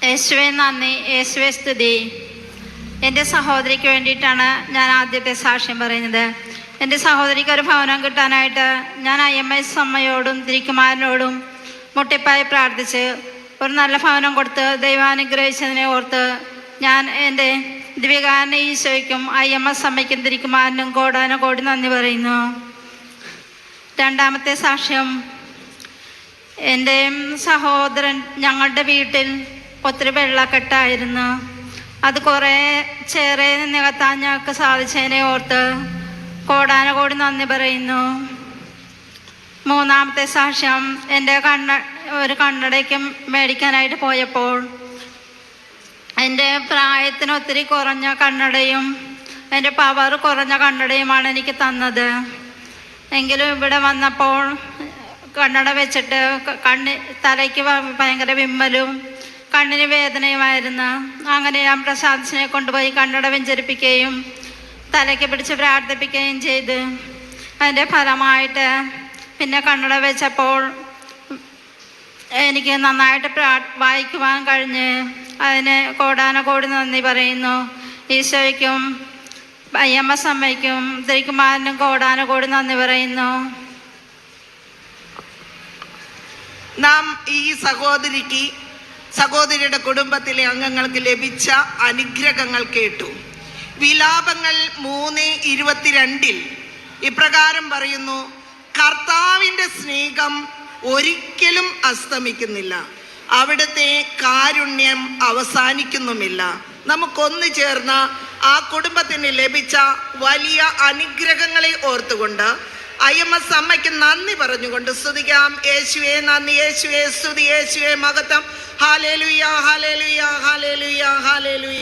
യേശുവേ നന്ദി, യേശുവേ സ്തുതി. എൻ്റെ സഹോദരിക്ക് വേണ്ടിയിട്ടാണ് ഞാൻ ആദ്യത്തെ സാക്ഷ്യം പറയുന്നത്. എൻ്റെ സഹോദരിക്ക് ഒരു ഭവനം കിട്ടാനായിട്ട് ഞാൻ IMS അമ്മയോടും തിരിക്കുമാരനോടും മുട്ടിപ്പായി പ്രാർത്ഥിച്ച് ഒരു നല്ല ഭവനം കൊടുത്ത് ദൈവാനുഗ്രഹിച്ചതിനെ ഓർത്ത് ഞാൻ എൻ്റെ ദിവ്യകാരനെ ഈശോയ്ക്കും IMS അമ്മയ്ക്കും തിരിക്കുമാരനും കോടാനുകോടി നന്ദി പറയുന്നു. രണ്ടാമത്തെ സാക്ഷ്യം, എൻ്റെ സഹോദരൻ ഞങ്ങളുടെ വീട്ടിൽ ഒത്തിരി വെള്ളക്കെട്ടായിരുന്നു. അത് കുറേ ചേറെ നികത്താൻ ഞങ്ങൾക്ക് സാധിച്ചതിനെ ഓർത്ത് കോടാനുകോടി നന്ദി പറയുന്നു. മൂന്നാമത്തെ സാക്ഷ്യം, എൻ്റെ ഒരു കണ്ണടയ്ക്ക് മേടിക്കാനായിട്ട് പോയപ്പോൾ എൻ്റെ പ്രായത്തിന് ഒത്തിരി കുറഞ്ഞ കണ്ണടയും എൻ്റെ പവർ കുറഞ്ഞ കണ്ണടയുമാണ് എനിക്ക് തന്നത്. എങ്കിലും ഇവിടെ വന്നപ്പോൾ കണ്ണട വെച്ചിട്ട് തലയ്ക്ക് ഭയങ്കര വിമ്മലും കണ്ണിന് വേദനയുമായിരുന്നു. അങ്ങനെ ഞാൻ പ്രസാദിച്ചിനെ കൊണ്ടുപോയി കണ്ണട വെഞ്ചരിപ്പിക്കുകയും തലയ്ക്ക് പിടിച്ച് പ്രാർത്ഥിപ്പിക്കുകയും ചെയ്ത് അതിൻ്റെ ഫലമായിട്ട് പിന്നെ കണ്ണട വെച്ചപ്പോൾ എനിക്ക് നന്നായിട്ട് വായിക്കുവാൻ കഴിഞ്ഞ് അതിന് കോടാനുകോടി നന്ദി പറയുന്നു. ഈശോയ്ക്കും IMS അമ്മയ്ക്കും തിരിക്കുമാരനും കോടാനുകോടി നന്ദി പറയുന്നു. നാം ഈ സഹോദരിയുടെ കുടുംബത്തിലെ അംഗങ്ങൾക്ക് ലഭിച്ച അനുഗ്രഹങ്ങൾ കേട്ടു. വിലാപങ്ങൾ 3:22 ഇപ്രകാരം പറയുന്നു: കർത്താവിൻ്റെ സ്നേഹം ഒരിക്കലും അസ്തമിക്കുന്നില്ല, അവിടുത്തെ കാരുണ്യം അവസാനിക്കുന്നുമില്ല. നമുക്കൊന്നു ചേർന്ന് ആ കുടുംബത്തിന് ലഭിച്ച വലിയ അനുഗ്രഹങ്ങളെ ഓർത്തുകൊണ്ട് IMS അമ്മയ്ക്ക് നന്ദി പറഞ്ഞുകൊണ്ട് സ്തുതിക്കാം. യേശുവേ നന്ദി, യേശുവേ സ്തുതി, യേശുവേ മഹത്വം. Hallelujah, hallelujah, hallelujah, hallelujah.